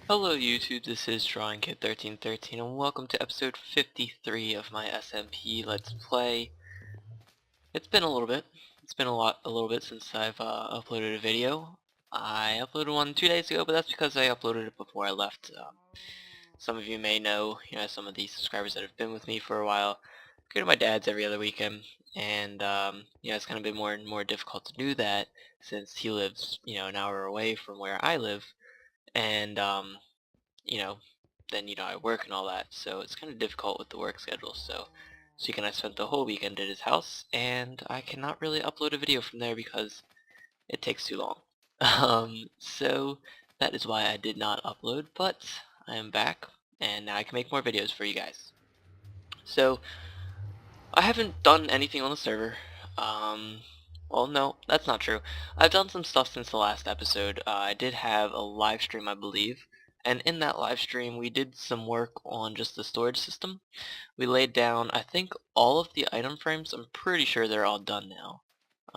Hello YouTube, this is DrawingKid1313 and welcome to episode 53 of my SMP Let's Play. It's been a little bit. It's been a little bit since I've uploaded a video. I uploaded one 2 days ago, but that's because I uploaded it before I left. Some of you may know, some of the subscribers that have been with me for a while, go to my dad's every other weekend, and it's kind of been more and more difficult to do that since he lives, an hour away from where I live, and you know, then I work and all that, so it's kind of difficult with the work schedule. So this weekend I spent the whole weekend at his house, and I cannot really upload a video from there because it takes too long. So that is why I did not upload, but I am back, and now I can make more videos for you guys. So I haven't done anything on the server. Well, no, that's not true. I've done some stuff since the last episode. I did have a live stream, I believe, and in that live stream we did some work on just the storage system. We laid down, I think, all of the item frames. I'm pretty sure they're all done now.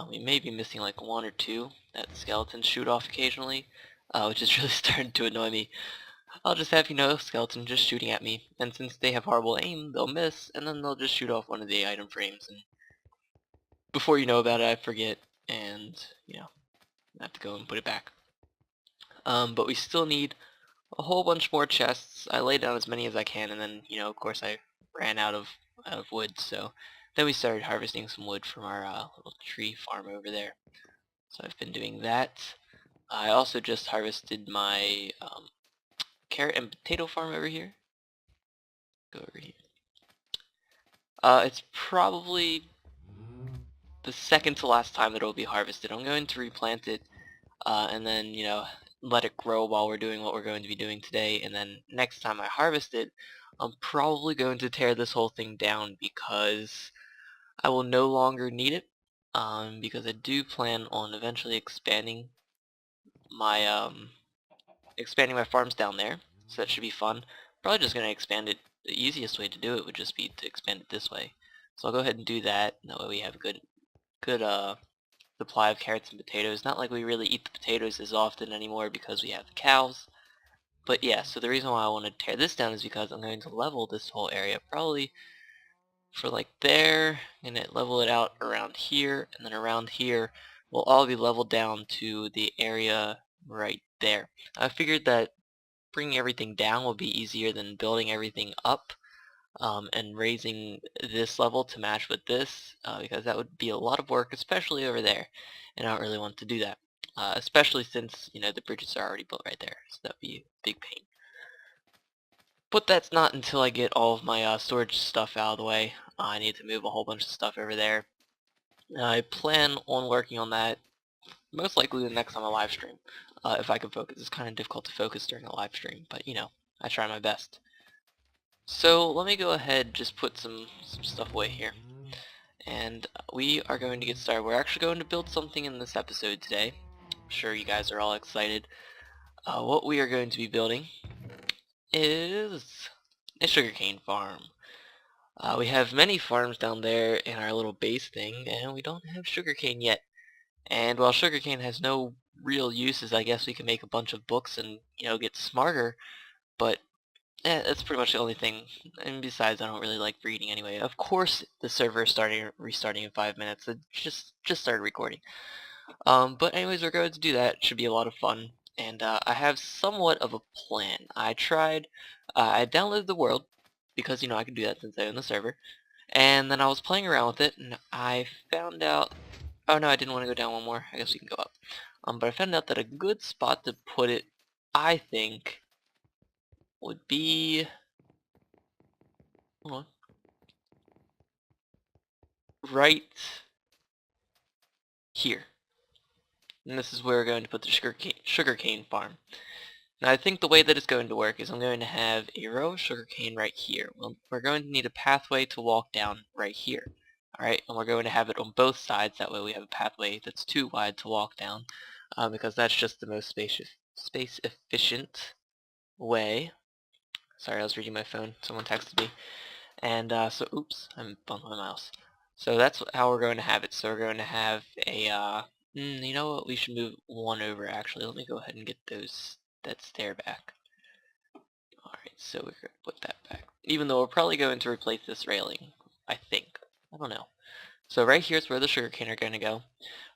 We may be missing like one or two that skeletons shoot off occasionally, which is really starting to annoy me. I'll just have, skeletons just shooting at me, and since they have horrible aim, they'll miss, and then they'll just shoot off one of the item frames, and before you know about it, I forget, and, I have to go and put it back. But we still need a whole bunch more chests. I laid down as many as I can, and then, of course I ran out of wood, so then we started harvesting some wood from our little tree farm over there. So I've been doing that. I also just harvested my carrot and potato farm over here. Go over here. It's probably the second to last time that it'll be harvested. I'm going to replant it, and then, let it grow while we're doing what we're going to be doing today, and then next time I harvest it, I'm probably going to tear this whole thing down because I will no longer need it, because I do plan on eventually my expanding my farms down there, so that should be fun. Probably just going to expand it. The easiest way to do it would just be to expand it this way. So I'll go ahead and do that, and that way we have a good supply of carrots and potatoes. Not like we really eat the potatoes as often anymore because we have the cows. But yeah, so the reason why I want to tear this down is because I'm going to level this whole area probably for like there, and level it out around here, and then around here will all be leveled down to the area right there. I figured that bringing everything down will be easier than building everything up, and raising this level to match with this, because that would be a lot of work, especially over there, and I don't really want to do that, especially since the bridges are already built right there, so that would be a big pain. But that's not until I get all of my storage stuff out of the way. I need to move a whole bunch of stuff over there. I plan on working on that most likely the next time I live stream, if I can focus. It's kind of difficult to focus during a live stream, but I try my best. So let me go ahead and just put some stuff away here, and we are going to get started. We're actually going to build something in this episode today. I'm sure you guys are all excited. What we are going to be building is a sugarcane farm. We have many farms down there in our little base thing, and we don't have sugarcane yet. And while sugarcane has no real uses, I guess we can make a bunch of books and, get smarter, but that's pretty much the only thing. And besides, I don't really like reading anyway. Of course, the server is restarting in 5 minutes. It just started recording. But anyways, we're going to do that. It should be a lot of fun. And I have somewhat of a plan. I downloaded the world, because, I can do that since I own the server. And then I was playing around with it, and I found out... Oh no, I didn't want to go down one more. I guess we can go up. But I found out that a good spot to put it, I think, would be... Hold on. Right here. And this is where we're going to put the sugarcane farm. Now I think the way that it's going to work is I'm going to have a row of sugarcane right here. Well, we're going to need a pathway to walk down right here. Alright, and we're going to have it on both sides, that way we have a pathway that's too wide to walk down, because that's just the most space efficient way. Sorry, I was reading my phone, someone texted me. And so, oops, I'm bumping my mouse. So that's how we're going to have it. So we're going to have a, you know what, we should move one over actually. Let me go ahead and get that stair back. so we're going to put that back. Even though we're probably going to replace this railing, I think. I don't know. So right here's where the sugarcane are going to go.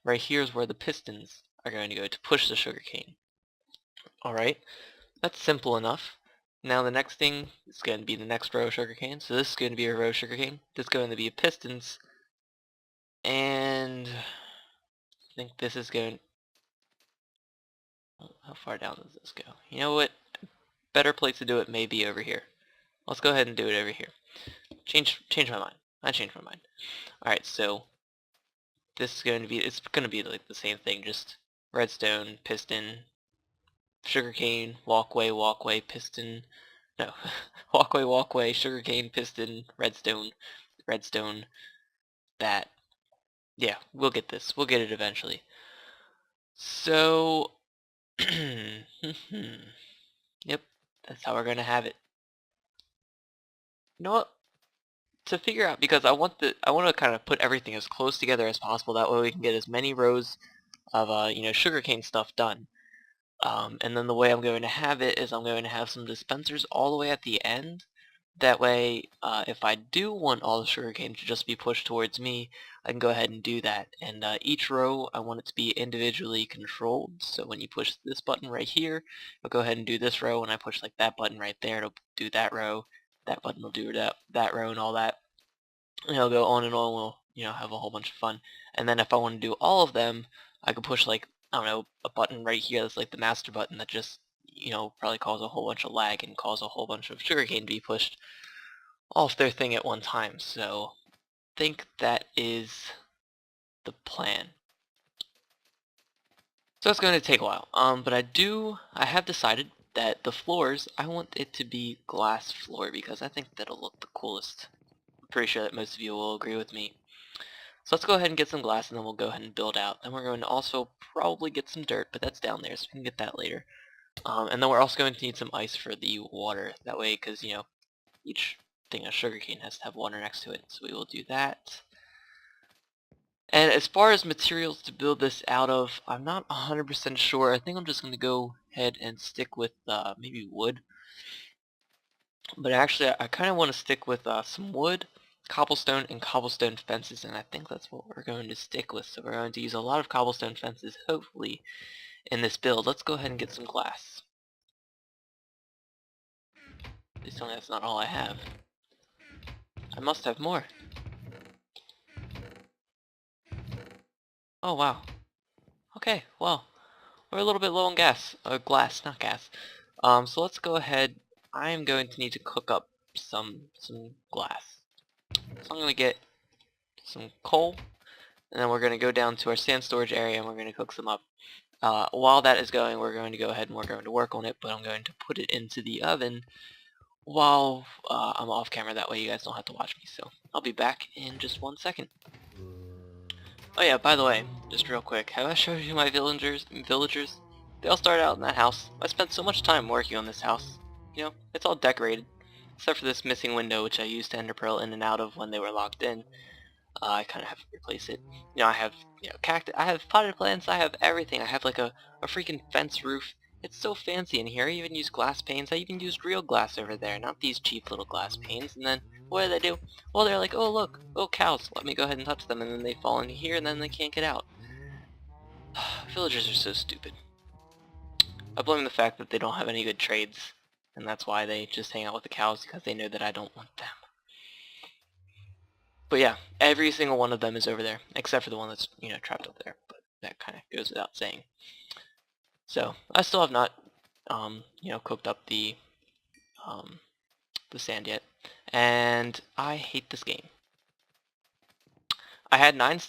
Right here's where the pistons are going to go to push the sugarcane. Alright, that's simple enough. Now the next thing is going to be the next row of sugarcane. So this is going to be a row of sugarcane. This is going to be pistons. And I think this is going... How far down does this go? You know what? Better place to do it may be over here. Let's go ahead and do it over here. Change my mind. I changed my mind. Alright, so this is going to be, it's going to be like the same thing, just redstone, piston, sugarcane, walkway, piston, no, walkway, sugarcane, piston, redstone, that. Yeah, we'll get this. We'll get it eventually. So, yep, that's how we're going to have it. You know what? To figure out, because I want to kind of put everything as close together as possible, that way we can get as many rows of you know, sugarcane stuff done. And then the way I'm going to have it is I'm going to have some dispensers all the way at the end. That way, if I do want all the sugarcane to just be pushed towards me, I can go ahead and do that. And each row, I want it to be individually controlled. So when you push this button right here, it'll go ahead and do this row. When I push like that button right there, it'll do that row. That button will do that row and all that. And it'll go on and on. We'll, you know, have a whole bunch of fun. And then if I want to do all of them, I could push like, I don't know, a button right here that's like the master button that just, you know, probably cause a whole bunch of lag and cause a whole bunch of sugarcane to be pushed off their thing at one time. So I think that is the plan. So it's going to take a while. But I have decided that the floors, I want it to be glass floor because I think that'll look the coolest. I'm pretty sure that most of you will agree with me. So let's go ahead and get some glass and then we'll go ahead and build out. Then we're going to also probably get some dirt, but that's down there so we can get that later. And then we're also going to need some ice for the water. That way, because, you know, each thing of sugarcane has to have water next to it. So we will do that. And as far as materials to build this out of, I'm not 100% sure. I think I'm just going to go ahead and stick with maybe wood. But actually, I kind of want to stick with some wood, cobblestone, and cobblestone fences, and I think that's what we're going to stick with. So we're going to use a lot of cobblestone fences, hopefully, in this build. Let's go ahead and get some glass. Please tell me that's not all I have. I must have more. Oh, wow. Okay, well, we're a little bit low on glass, not gas. So let's go ahead. I am going to need to cook up some glass. So I'm going to get some coal, and then we're going to go down to our sand storage area and we're going to cook some up. While that is going, we're going to go ahead and we're going to work on it, but I'm going to put it into the oven while I'm off camera. That way you guys don't have to watch me. So I'll be back in just 1 second. Oh yeah, by the way, just real quick, have I showed you my villagers? They all started out in that house. I spent so much time working on this house. You know, it's all decorated. Except for this missing window, which I used to ender pearl in and out of when they were locked in. I kind of have to replace it. You know, I have, you know, cactus, I have potted plants, I have everything. I have like a freaking fence roof. It's so fancy in here. I even use glass panes. I even used real glass over there, not these cheap little glass panes. And then, what do they do? Well, they're like, oh look, oh cows, let me go ahead and touch them. And then they fall into here and then they can't get out. Villagers are so stupid. I blame the fact that they don't have any good trades. And that's why they just hang out with the cows, because they know that I don't want them. But yeah, every single one of them is over there, except for the one that's, you know, trapped up there. But that kind of goes without saying. So I still have not, you know, cooked up the sand yet, and I hate this game. I had 9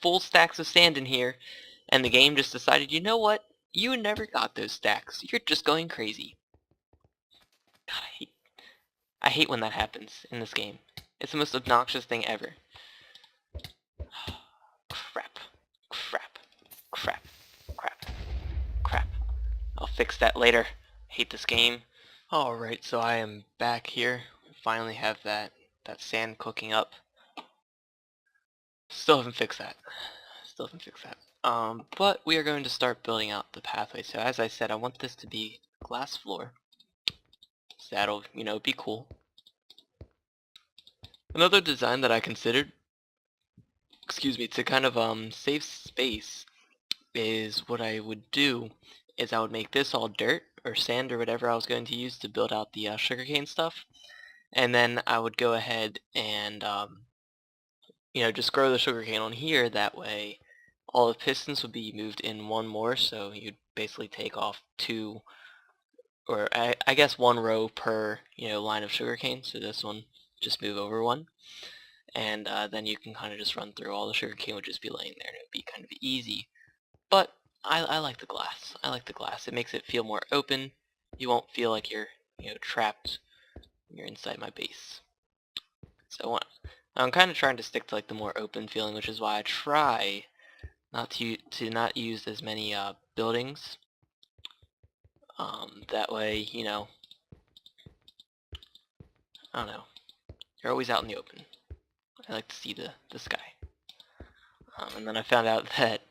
full stacks of sand in here, and the game just decided, you know what? You never got those stacks. You're just going crazy. God, I hate when that happens in this game. It's the most obnoxious thing ever. Crap. I'll fix that later. Hate this game. Alright, so I am back here. We finally have that sand cooking up. Still haven't fixed that. But we are going to start building out the pathway. So as I said, I want this to be glass floor. So that'll, be cool. Another design that I considered, excuse me, to kind of save space is what I would do is I would make this all dirt or sand or whatever I was going to use to build out the sugarcane stuff, and then I would go ahead and just grow the sugarcane on here. That way all the pistons would be moved in one more, so you'd basically take off two, or I guess one row per line of sugarcane. So this one just move over one, and then you can kind of just run through. All the sugarcane would just be laying there, and it would be kind of easy. But I like the glass. I like the glass. It makes it feel more open. You won't feel like you're trapped when you're inside my base. So I'm kind of trying to stick to like the more open feeling, which is why I try not to not use as many buildings. That way, I don't know. You're always out in the open. I like to see the sky. And then I found out that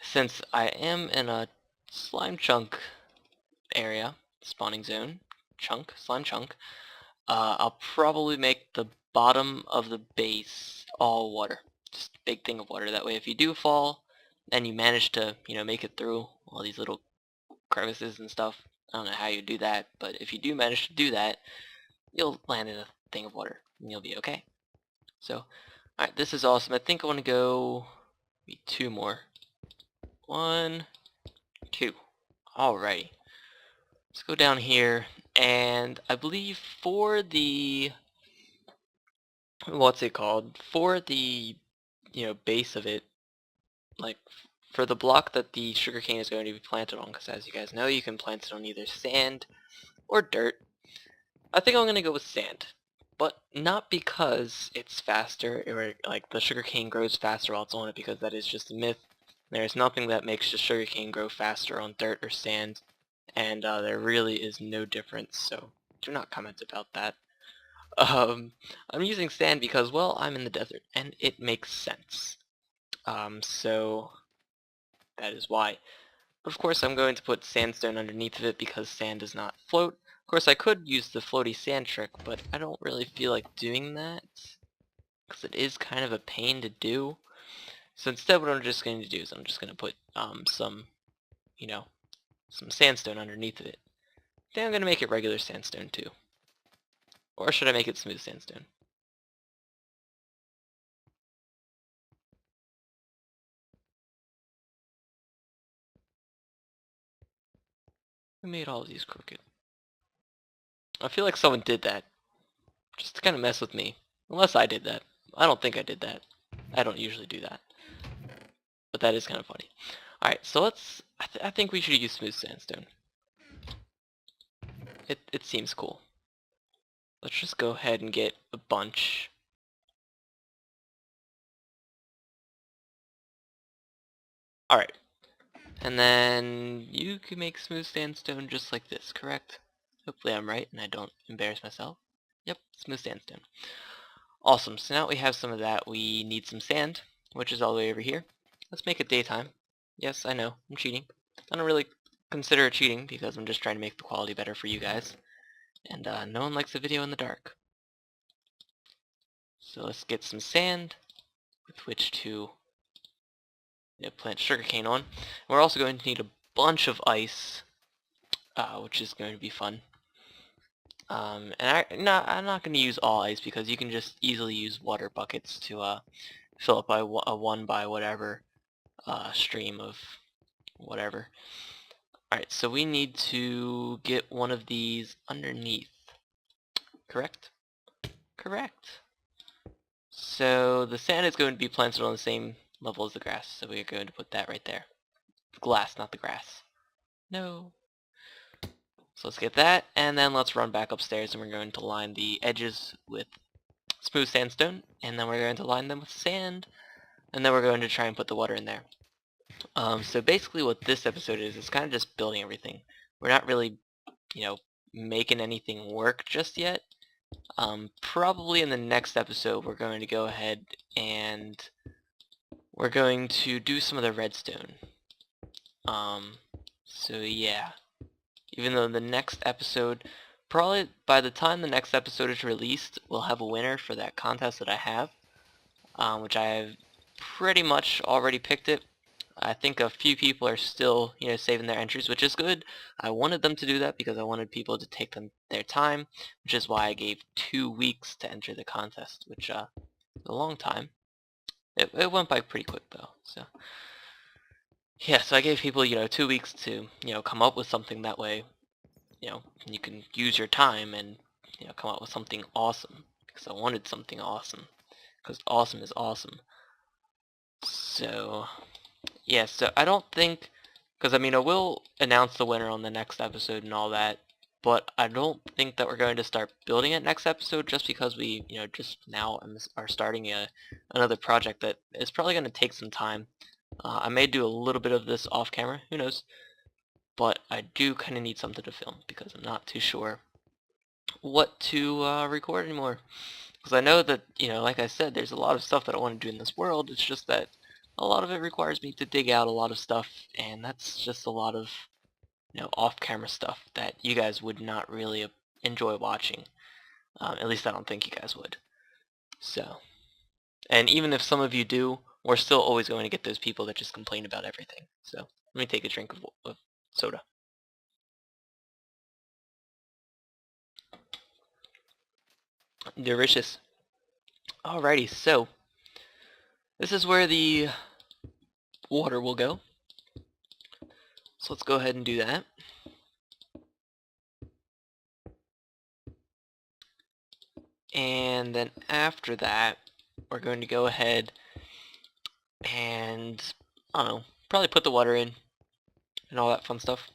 since I am in a slime chunk area, spawning zone, slime chunk, I'll probably make the bottom of the base all water. Just a big thing of water. That way if you do fall, and you manage to, make it through all these little crevices and stuff, I don't know how you do that, but if you do manage to do that, you'll land in a thing of water, and you'll be okay. So, alright, this is awesome. I think I want to go maybe two more. 1, 2. Alrighty. Let's go down here, and I believe for the, what's it called? For the, base of it, like for the block that the sugarcane is going to be planted on, because as you guys know, you can plant it on either sand or dirt. I think I'm going to go with sand, but not because it's faster, or like the sugarcane grows faster while it's on it, because that is just a myth. There's nothing that makes the sugarcane grow faster on dirt or sand, and there really is no difference, so do not comment about that. I'm using sand because, well, I'm in the desert, and it makes sense. So that is why. But of course I'm going to put sandstone underneath of it because sand does not float. Of course I could use the floaty sand trick, but I don't really feel like doing that, because it is kind of a pain to do. So instead what I'm just going to do is I'm just going to put some sandstone underneath of it. Then I'm going to make it regular sandstone too. Or should I make it smooth sandstone? Who made all of these crooked? I feel like someone did that, just to kind of mess with me. Unless I did that. I don't think I did that. I don't usually do that. But that is kind of funny. Alright, so let's, I think we should use smooth sandstone. It seems cool. Let's just go ahead and get a bunch. Alright. And then you can make smooth sandstone just like this, correct? Hopefully I'm right and I don't embarrass myself. Yep, smooth sandstone. Awesome, so now that we have some of that, we need some sand, which is all the way over here. Let's make it daytime. Yes, I know, I'm cheating. I don't really consider it cheating because I'm just trying to make the quality better for you guys. And no one likes a video in the dark. So let's get some sand with which to plant sugarcane on. We're also going to need a bunch of ice, which is going to be fun. And I'm not going to use all ice because you can just easily use water buckets to fill up by a 1 by whatever stream of whatever. Alright, so we need to get one of these underneath. Correct? Correct. So the sand is going to be planted on the same level as the grass, so we're going to put that right there. The glass, not the grass. No. So let's get that, and then let's run back upstairs, and we're going to line the edges with smooth sandstone, and then we're going to line them with sand, and then we're going to try and put the water in there. So basically what this episode is kind of just building everything. We're not really, making anything work just yet. Probably in the next episode we're going to go ahead and we're going to do some of the redstone. So yeah. Even though the next episode probably by the time the next episode is released, we'll have a winner for that contest that I have, which I have pretty much already picked it. I think a few people are still, saving their entries, which is good. I wanted them to do that because I wanted people to take their time, which is why I gave 2 weeks to enter the contest, which is a long time. It went by pretty quick though. So yeah, so I gave people 2 weeks to come up with something. That way you can use your time and come up with something awesome, because I wanted something awesome, because awesome is awesome. So yeah, so I don't think, because I mean I will announce the winner on the next episode and all that, but I don't think that we're going to start building it next episode, just because we just now are starting another project that is probably going to take some time. I may do a little bit of this off camera, who knows, but I do kind of need something to film because I'm not too sure what to record anymore. Because I know that, like I said, there's a lot of stuff that I want to do in this world. It's just that a lot of it requires me to dig out a lot of stuff, and that's just a lot of, off-camera stuff that you guys would not really enjoy watching. At least I don't think you guys would. So, and even if some of you do, we're still always going to get those people that just complain about everything. So, let me take a drink of soda. Delicious. Alrighty, so this is where the water will go. So let's go ahead and do that. And then after that, we're going to go ahead and, I don't know, probably put the water in and all that fun stuff.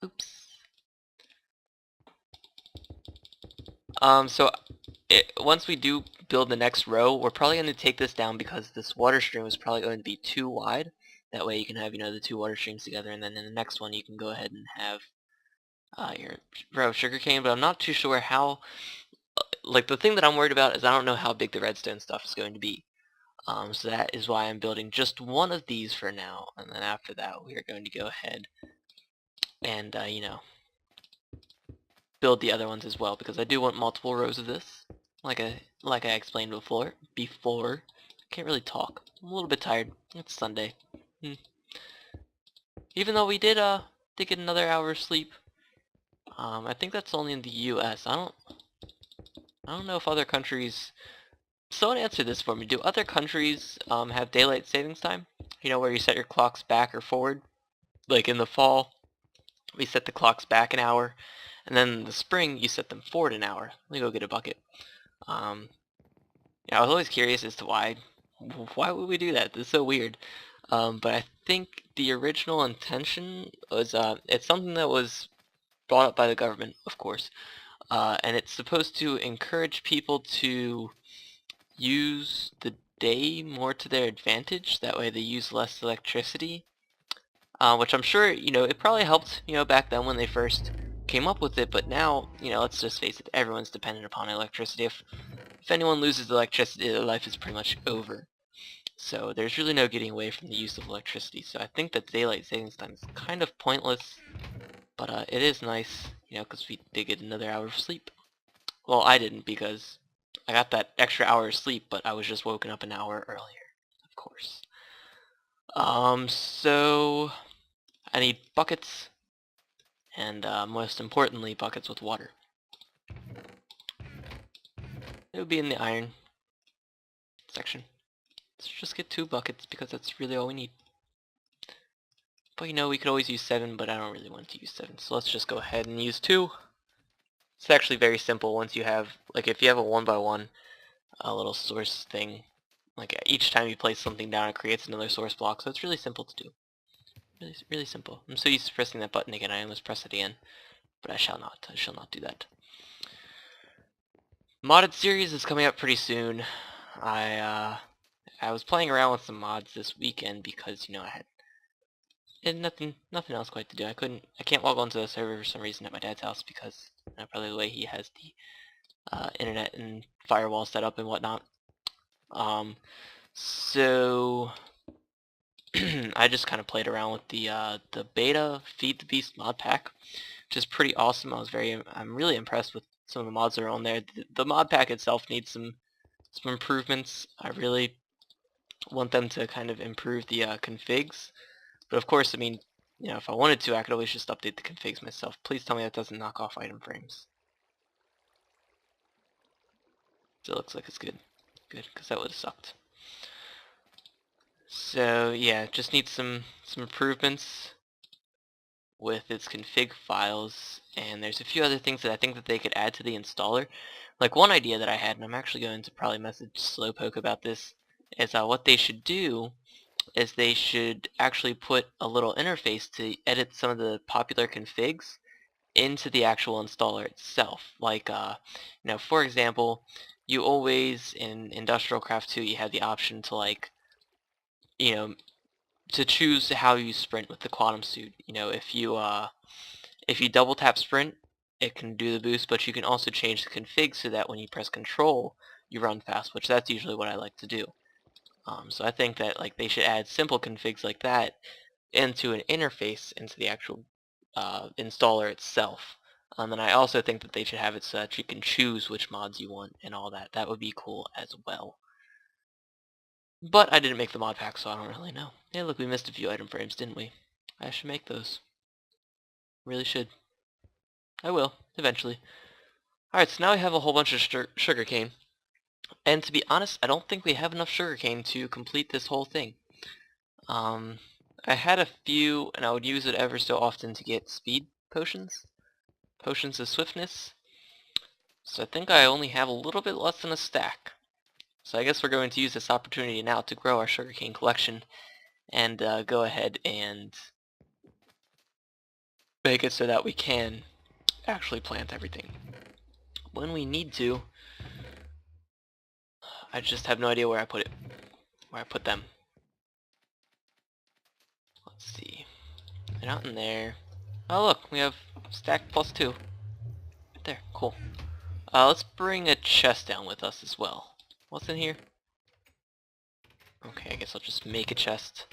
Oops. So once we do build the next row, we're probably going to take this down because this water stream is probably going to be too wide. That way you can have, the 2 water streams together, and then in the next one you can go ahead and have your row of sugarcane, but I'm not too sure how, like the thing that I'm worried about is I don't know how big the redstone stuff is going to be. So that is why I'm building just one of these for now, and then after that we are going to go ahead and, build the other ones as well, because I do want multiple rows of this, like I explained before. I can't really talk. I'm a little bit tired. It's Sunday. Even though we did get another hour of sleep. I think that's only in the U.S. I don't know if other countries. Someone answer this for me. Do other countries have daylight savings time? Where you set your clocks back or forward? Like in the fall, we set the clocks back an hour, and then in the spring, you set them forward an hour. Let me go get a bucket. Yeah, I was always curious as to why. Why would we do that? This is so weird. But I think the original intention was, it's something that was brought up by the government, of course, and it's supposed to encourage people to use the day more to their advantage. That way they use less electricity, which I'm sure, it probably helped, back then when they first came up with it, but now, let's just face it, everyone's dependent upon electricity. If anyone loses electricity, their life is pretty much over. So there's really no getting away from the use of electricity. So I think that daylight savings time is kind of pointless, but it is nice, because we did get another hour of sleep. Well, I didn't, because I got that extra hour of sleep, but I was just woken up an hour earlier, of course. So I need buckets, and most importantly, buckets with water. It would be in the iron section. Let's just get 2 buckets because that's really all we need. But we could always use 7, but I don't really want to use 7, so let's just go ahead and use 2. It's actually very simple once you have, like if you have a 1x1 little source thing, like each time you place something down it creates another source block, so it's really simple to do. Really, really simple. I'm so used to pressing that button again, I almost press it again, but I shall not do that. Modded series is coming up pretty soon. I was playing around with some mods this weekend because, I had nothing else quite to do. I can't log onto the server for some reason at my dad's house because probably the way he has the internet and firewall set up and whatnot. So I just kind of played around with the beta Feed the Beast mod pack, which is pretty awesome. I'm really impressed with some of the mods that are on there. The mod pack itself needs some improvements. I really want them to kind of improve the configs. But of course, I mean, you know, if I wanted to, I could always just update the configs myself. Please tell me that doesn't knock off item frames. Still looks like it's good. Good, because that would have sucked. So yeah, just needs some improvements with its config files, and there's a few other things that I think that they could add to the installer. Like one idea that I had, and I'm actually going to probably message Slowpoke about this, is what they should do is they should actually put a little interface to edit some of the popular configs into the actual installer itself. Like, you know, for example, you always, in Industrial Craft 2, you have the option to, like, you know, to choose how you sprint with the quantum suit. You know, if you double tap sprint, it can do the boost, but you can also change the config so that when you press control, you run fast, which that's usually what I like to do. So I think that, like, they should add simple configs like that into an interface into the actual installer itself. And I also think that they should have it so that you can choose which mods you want and all that. That would be cool as well. But I didn't make the mod pack, so I don't really know. Hey, look, we missed a few item frames, didn't we? I should make those. Really should. I will, eventually. Alright, so now we have a whole bunch of sugarcane. And to be honest, I don't think we have enough sugarcane to complete this whole thing. I had a few, and I would use it ever so often to get speed potions. Potions of swiftness. So I think I only have a little bit less than a stack. So I guess we're going to use this opportunity now to grow our sugarcane collection and go ahead and make it so that we can actually plant everything when we need to. I just have no idea where I put it, where I put them. Let's see. They're not in there. Oh look, we have stack +2. Right there, cool. Let's bring a chest down with us as well. What's in here? Okay, I guess I'll just make a chest.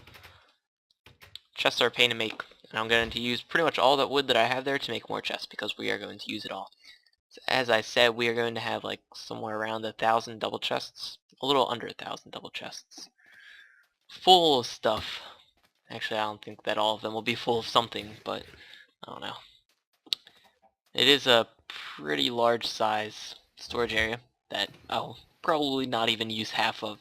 Chests are a pain to make, and I'm going to use pretty much all that wood that I have there to make more chests because we are going to use it all. So as I said, we are going to have like somewhere around 1,000 double chests, a little under 1,000 double chests, full of stuff. Actually, I don't think that all of them will be full of something, but I don't know. It is a pretty large size storage area that I'll probably not even use half of.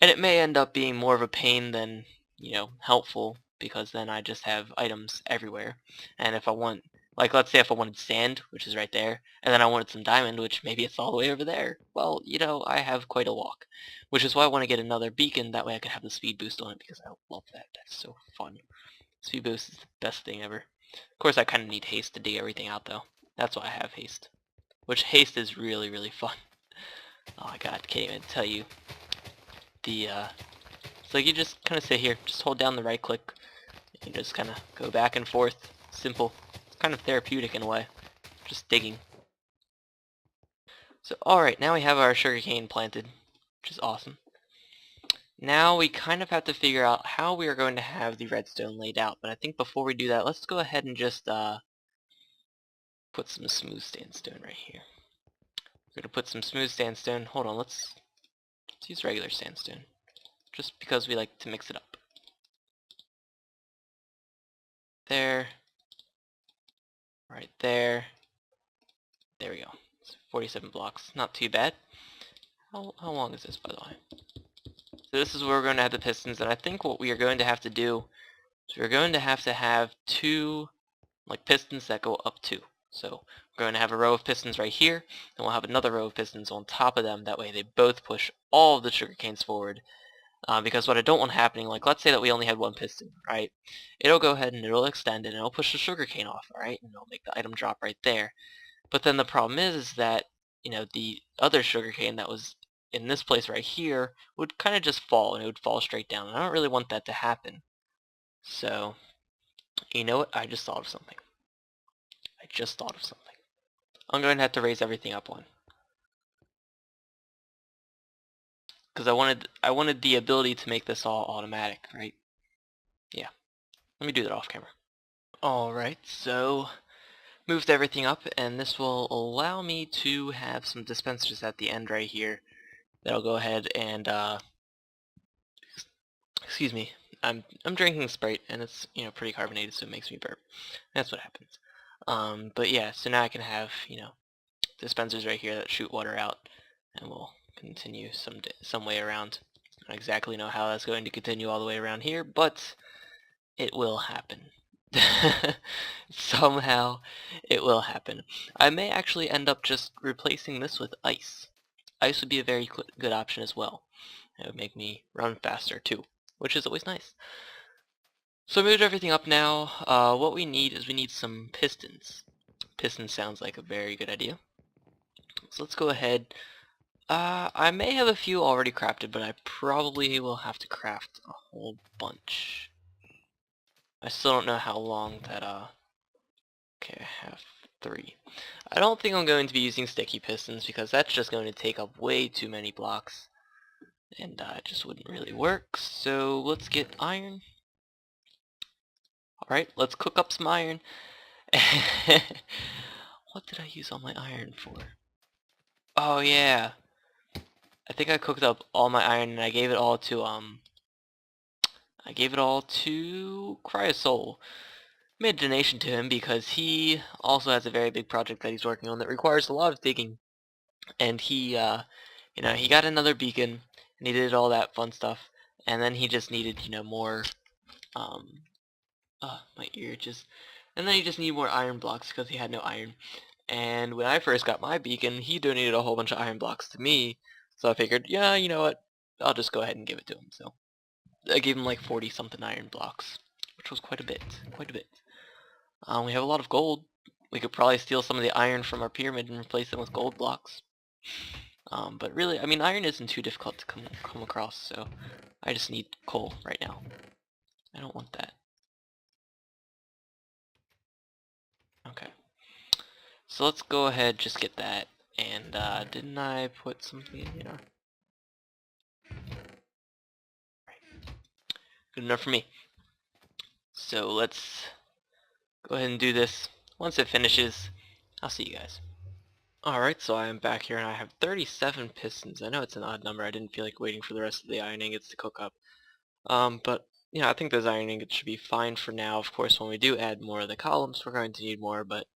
And it may end up being more of a pain than, you know, helpful, because then I just have items everywhere. And if I want, like, let's say if I wanted sand, which is right there, and then I wanted some diamond, which maybe it's all the way over there, well, you know, I have quite a walk. Which is why I want to get another beacon, that way I can have the speed boost on it, because I love that. That's so fun. Speed boost is the best thing ever. Of course, I kind of need haste to dig everything out, though. That's why I have haste. Which haste is really, really fun. Oh my god, can't even tell you. So you just kind of sit here, just hold down the right click, and you just kind of go back and forth. Simple. It's kind of therapeutic in a way. Just digging. So alright, now we have our sugarcane planted, which is awesome. Now we kind of have to figure out how we are going to have the redstone laid out, but I think before we do that, let's go ahead and just put some smooth sandstone right here. We're going to put some smooth sandstone. Hold on, let's use regular sandstone, just because we like to mix it up. There. Right there. There we go. It's 47 blocks. Not too bad. How long is this, by the way? So this is where we're going to have the pistons, and I think what we are going to have to do is we're going to have 2 like pistons that go up 2. So we're going to have a row of pistons right here, and we'll have another row of pistons on top of them. That way they both push all of the sugarcanes forward. Because what I don't want happening, like let's say that we only had 1 piston, right? It'll go ahead and it'll extend and it'll push the sugarcane off, right? And it'll make the item drop right there. But then the problem is that, you know, the other sugarcane that was in this place right here would kind of just fall, and it would fall straight down. And I don't really want that to happen. So, you know what? I just thought of something. I'm going to have to raise everything up 1. Because I wanted the ability to make this all automatic, right? Yeah. Let me do that off camera. Alright, so moved everything up, and this will allow me to have some dispensers at the end right here that'll go ahead and excuse me, I'm drinking Sprite, and it's, you know, pretty carbonated, so it makes me burp. That's what happens. But yeah, so now I can have, you know, dispensers right here that shoot water out, and we'll continue some way around. I don't exactly know how that's going to continue all the way around here, but it will happen. Somehow it will happen. I may actually end up just replacing this with ice. Ice would be a very good option as well. It would make me run faster too, which is always nice. So I moved everything up now. What we need is we need some pistons. Piston sounds like a very good idea. So let's go ahead. I may have a few already crafted, but I probably will have to craft a whole bunch. I still don't know how long that, okay, I have 3. I don't think I'm going to be using sticky pistons because that's just going to take up way too many blocks. And it just wouldn't really work, so let's get iron. Alright, let's cook up some iron. What did I use all my iron for? Oh yeah, I think I cooked up all my iron and I gave it all to Cryosol. Made a donation to him because he also has a very big project that he's working on that requires a lot of digging, and he you know, he got another beacon and he did all that fun stuff, and then he just needed, you know, more my ear just, and then he just needed more iron blocks because he had no iron. And when I first got my beacon, he donated a whole bunch of iron blocks to me, so I figured, yeah, you know what, I'll just go ahead and give it to him. So I gave him like 40 something iron blocks, which was quite a bit, quite a bit. We have a lot of gold. We could probably steal some of the iron from our pyramid and replace them with gold blocks. But really, I mean, iron isn't too difficult to come across, so I just need coal right now. I don't want that. Okay. So let's go ahead, just get that. And didn't I put something in here? Good enough for me. So let's go ahead and do this. Once it finishes, I'll see you guys. Alright, so I am back here and I have 37 pistons. I know it's an odd number. I didn't feel like waiting for the rest of the iron ingots to cook up. But yeah, I think those iron ingots should be fine for now. Of course, when we do add more of the columns, we're going to need more, but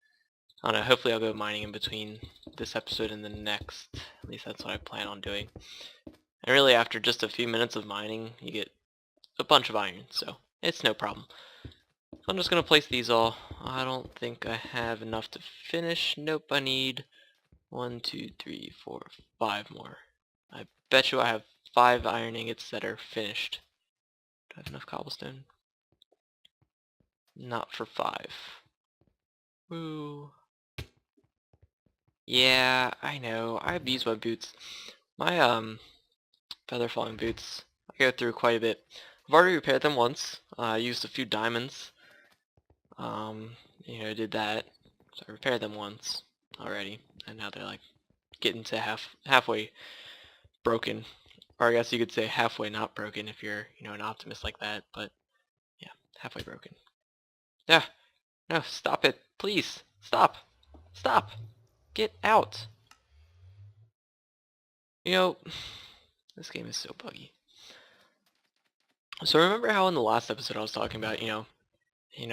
I don't know, hopefully I'll go mining in between this episode and the next. At least that's what I plan on doing. And really, after just a few minutes of mining, you get a bunch of iron, so it's no problem. So I'm just going to place these all. I don't think I have enough to finish. Nope, I need 1, 2, 3, 4, 5 more. I bet you I have 5 iron ingots that are finished. Do I have enough cobblestone? Not for 5. Woo. Yeah, I know. I abuse my boots. My feather falling boots, I go through quite a bit. I've already repaired them once. I used a few diamonds. You know, did that. So I repaired them once already, and now they're like getting to halfway broken. Or I guess you could say halfway not broken if you're, you know, an optimist like that, but yeah, halfway broken. Yeah, no, stop it. Please, stop. Stop. Get out. You know, this game is so buggy. So remember how in the last episode I was talking about, you know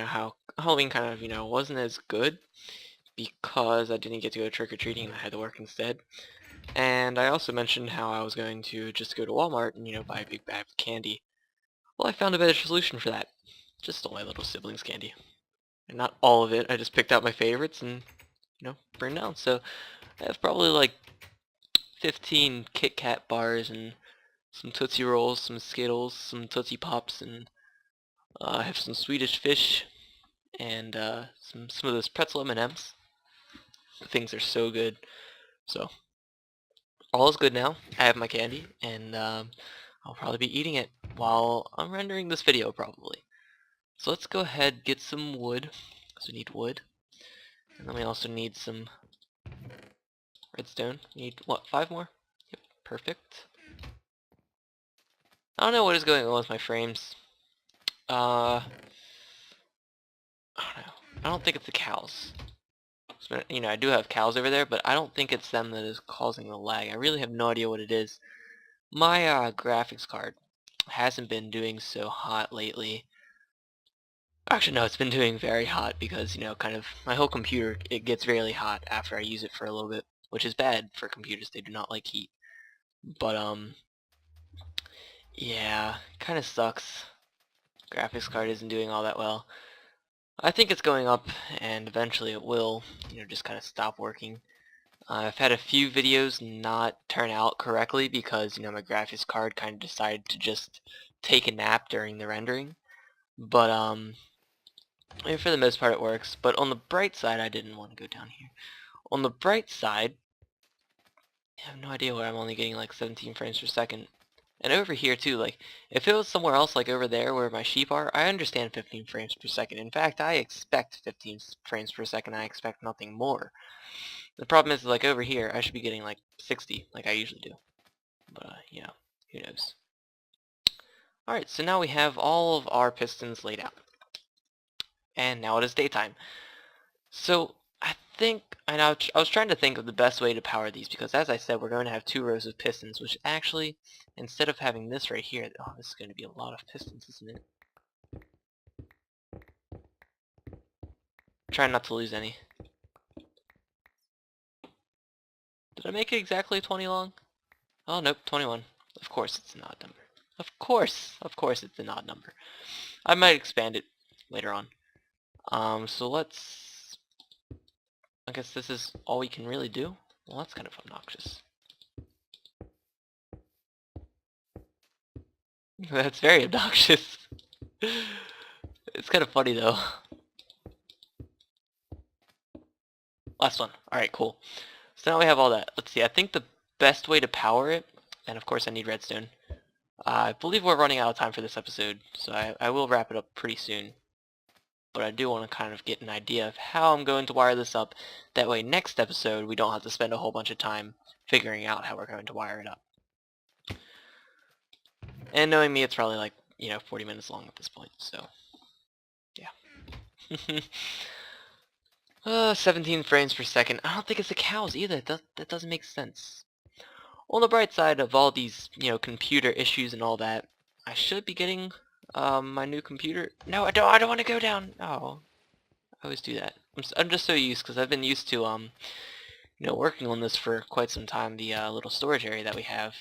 how Halloween kind of, wasn't as good because I didn't get to go trick-or-treating and I had to work instead. And I also mentioned how I was going to just go to Walmart and, buy a big bag of candy. Well, I found a better solution for that. Just stole my little sibling's candy. And not all of it, I just picked out my favorites and, burned down. So I have probably like 15 Kit Kat bars and some Tootsie Rolls, some Skittles, some Tootsie Pops, and I have some Swedish Fish and some of those pretzel M&Ms. Things are so good. So all is good now. I have my candy, and I'll probably be eating it while I'm rendering this video, probably. So let's go ahead get some wood. So we need wood, and then we also need some redstone. We need what? 5 more? Yep, perfect. I don't know what is going on with my frames. I don't know. I don't think it's the cows. You know, I do have cows over there, but I don't think it's them that is causing the lag. I really have no idea what it is. My graphics card hasn't been doing so hot lately. Actually, no, it's been doing very hot because, you know, kind of my whole computer, it gets really hot after I use it for a little bit, which is bad for computers. They do not like heat. But, yeah, kind of sucks. Graphics card isn't doing all that well. I think it's going up, and eventually it will, you know, just kind of stop working. I've had a few videos not turn out correctly because, you know, my graphics card kind of decided to just take a nap during the rendering. But, I mean, for the most part it works. But on the bright side, I didn't want to go down here. On the bright side, I have no idea where I'm only getting like 17 frames per second. And over here too, like, if it was somewhere else, like over there where my sheep are, I understand 15 frames per second. In fact, I expect 15 frames per second. I expect nothing more. The problem is, like, over here, I should be getting like 60, like I usually do. But, you know, who knows. Alright, so now we have all of our pistons laid out. And now it is daytime. So, I think, I was trying to think of the best way to power these, because as I said, we're going to have 2 rows of pistons, which actually, instead of having this right here, oh, this is going to be a lot of pistons, isn't it? Trying not to lose any. Did I make it exactly 20 long? Oh, nope, 21. Of course it's an odd number. Of course it's an odd number. I might expand it later on. So let's... I guess this is all we can really do? Well, that's kind of obnoxious. That's very obnoxious. It's kind of funny though. Last one. Alright, cool. So now we have all that. Let's see, I think the best way to power it, and of course I need redstone. I believe we're running out of time for this episode, so I will wrap it up pretty soon. But I do want to kind of get an idea of how I'm going to wire this up. That way next episode we don't have to spend a whole bunch of time figuring out how we're going to wire it up. And knowing me, it's probably like, you know, 40 minutes long at this point, so yeah. 17 frames per second. I don't think it's the cows either. That doesn't make sense. On the bright side of all these, you know, computer issues and all that, I should be getting my new computer. No, I don't want to go down. Oh, I always do that. I'm just so used, because I've been used to you know, working on this for quite some time. The little storage area that we have.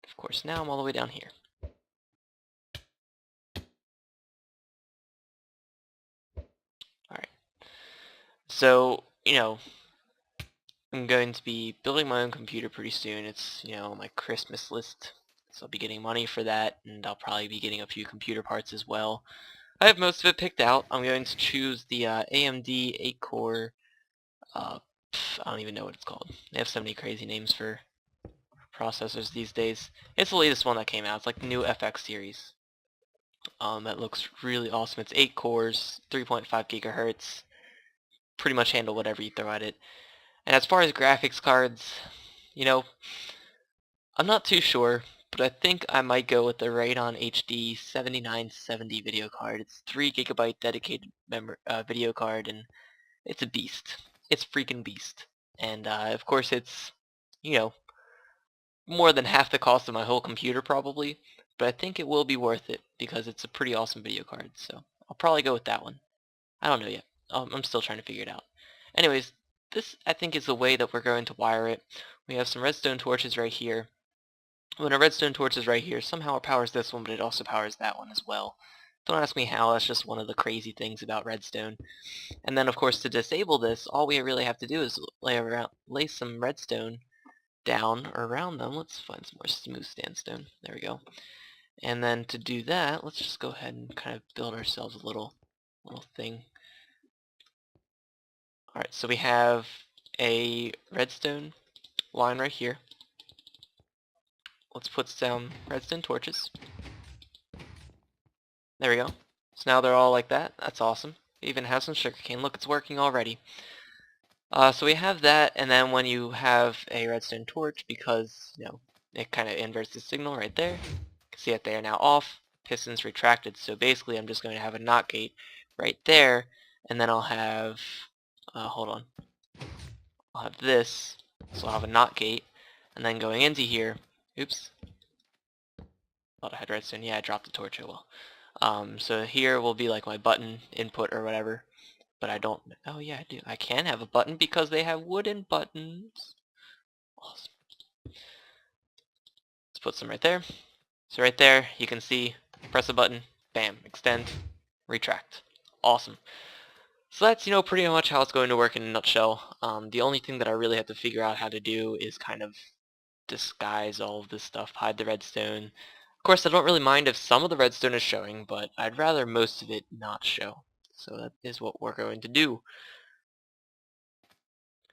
Of course, now I'm all the way down here. All right. So, you know, I'm going to be building my own computer pretty soon. It's, you know, my Christmas list. So I'll be getting money for that, and I'll probably be getting a few computer parts as well. I have most of it picked out. I'm going to choose the AMD 8-core, I don't even know what it's called. They have so many crazy names for processors these days. It's the latest one that came out. It's like the new FX series. That looks really awesome. It's 8 cores, 3.5 gigahertz. Pretty much handle whatever you throw at it. And as far as graphics cards, you know, I'm not too sure, but I think I might go with the Radeon HD 7970 video card. It's 3 gigabyte dedicated video card, and it's a beast. It's freaking beast. And of course it's, you know, more than half the cost of my whole computer probably, but I think it will be worth it because it's a pretty awesome video card, so I'll probably go with that one. I don't know yet. I'm still trying to figure it out. Anyways, this I think is the way that we're going to wire it. We have some redstone torches right here. When a redstone torch is right here, somehow it powers this one, but it also powers that one as well. Don't ask me how, that's just one of the crazy things about redstone. And then of course to disable this, all we really have to do is lay some redstone down around them. Let's find some more smooth sandstone. There we go. And then to do that, let's just go ahead and kind of build ourselves a little thing. Alright, so we have a redstone line right here. Let's put some redstone torches. There we go. So now they're all like that. That's awesome. We even have some sugarcane. Look, it's working already. So we have that, and then when you have a redstone torch, because, you know, it kind of inverts the signal right there. You can see that they are now off. Pistons retracted. So basically I'm just going to have a NOT gate right there, and then I'll have hold on. I'll have this, so I'll have a NOT gate, and then going into here, oops, thought I had redstone. Yeah, I dropped the torch. Oh well. So here will be like my button input or whatever, but I don't. Oh yeah, I do. I can have a button because they have wooden buttons. Awesome. Let's put some right there. So right there, you can see, press a button, bam, extend, retract. Awesome. So that's, pretty much how it's going to work in a nutshell. The only thing that I really have to figure out how to do is kind of disguise all of this stuff, hide the redstone. Of course, I don't really mind if some of the redstone is showing, but I'd rather most of it not show. So that is what we're going to do.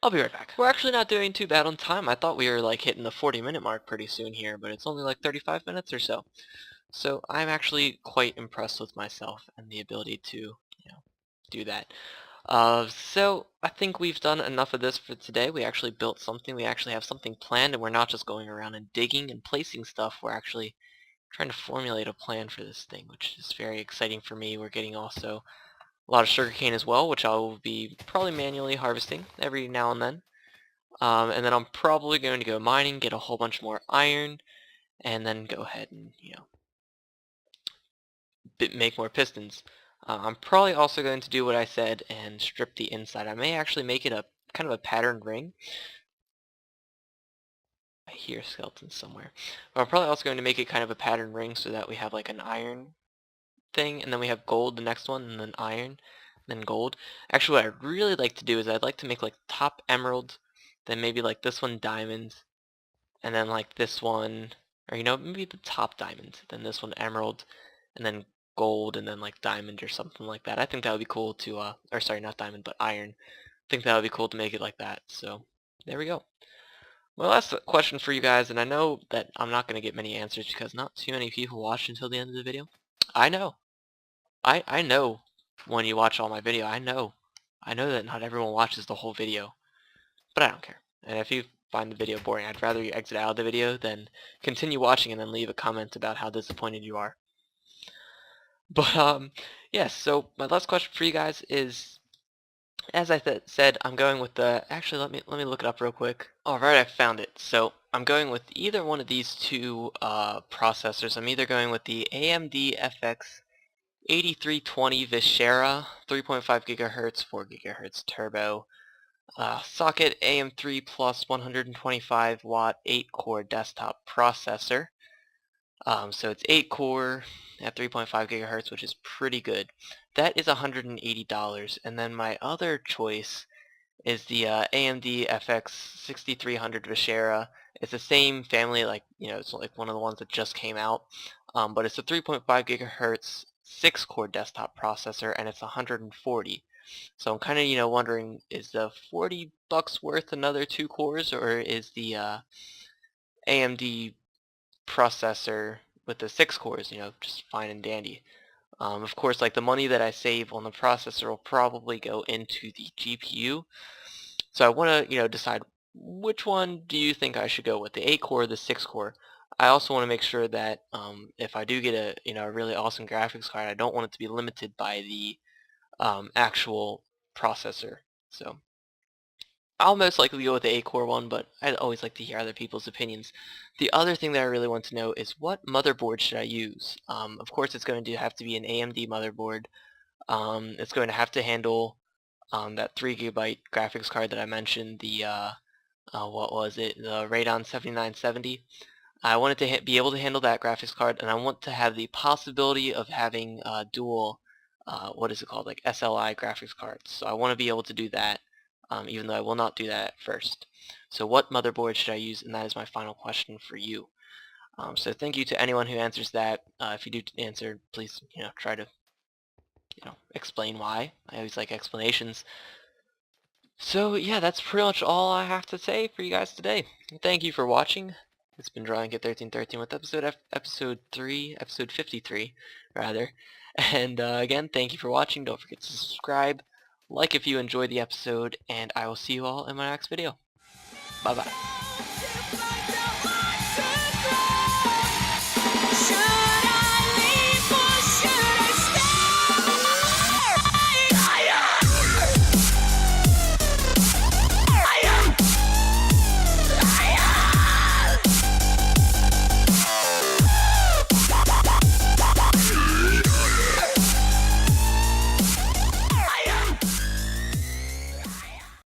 I'll be right back. We're actually not doing too bad on time. I thought we were like hitting the 40-minute mark pretty soon here, but it's only like 35 minutes or so. So I'm actually quite impressed with myself and the ability to, do that. So I think we've done enough of this for today. We actually built something. We actually have something planned, and we're not just going around and digging and placing stuff. We're actually trying to formulate a plan for this thing, which is very exciting for me. We're getting also a lot of sugarcane as well, which I will be probably manually harvesting every now and then. And then I'm probably going to go mining, get a whole bunch more iron, and then go ahead and, make more pistons. I'm probably also going to do what I said and strip the inside. I may actually make it a kind of a patterned ring. I hear skeletons somewhere. But I'm probably also going to make it kind of a patterned ring so that we have like an iron thing, and then we have gold the next one, and then iron, then gold. Actually, what I'd really like to do is I'd like to make like top emerald, then maybe like this one diamond, and then like this one, or maybe the top diamond, then this one emerald, and then gold, and then like diamond or something like that. I think that would be cool to, or sorry, not diamond, but iron. I think that would be cool to make it like that. So there we go. Well, that's the question for you guys, and I know that I'm not going to get many answers because not too many people watch until the end of the video. I know. I know when you watch all my video. I know that not everyone watches the whole video, but I don't care. And if you find the video boring, I'd rather you exit out of the video than continue watching and then leave a comment about how disappointed you are. But yes, so my last question for you guys is, as I said, I'm going with the, actually let me look it up real quick. Alright, I found it. So I'm going with either one of these two processors. I'm either going with the AMD FX 8320 Vishera 3.5 gigahertz 4 gigahertz turbo socket AM3 plus 125 watt 8 core desktop processor. So it's 8 core at 3.5 gigahertz, which is pretty good. That is $180. And then my other choice is the AMD FX 6300 Vishera. It's the same family, like, it's like one of the ones that just came out, but it's a 3.5 gigahertz 6 core desktop processor, and it's 140. So I'm kind of, wondering, is the $40 worth another 2 cores, or is the AMD processor with the 6 cores, just fine and dandy? Of course, like the money that I save on the processor will probably go into the GPU. So I want to, decide which one do you think I should go with, the 8 core or the 6 core? I also want to make sure that if I do get a really awesome graphics card, I don't want it to be limited by the actual processor. So I'll most likely go with the 8 core one, but I'd always like to hear other people's opinions. The other thing that I really want to know is what motherboard should I use? Of course, it's going to have to be an AMD motherboard. It's going to have to handle that 3 gigabyte graphics card that I mentioned, the what was it, the Radeon 7970. I wanted to be able to handle that graphics card, and I want to have the possibility of having dual, what is it called, like SLI graphics cards. So I want to be able to do that, even though I will not do that at first. So what motherboard should I use? And that is my final question for you. So thank you to anyone who answers that. If you do answer, please try to explain why. I always like explanations. So yeah, that's pretty much all I have to say for you guys today. Thank you for watching. It's been Drawing It 1313 with episode 53 rather. And again, thank you for watching. Don't forget to subscribe, like if you enjoyed the episode, and I will see you all in my next video. Bye bye.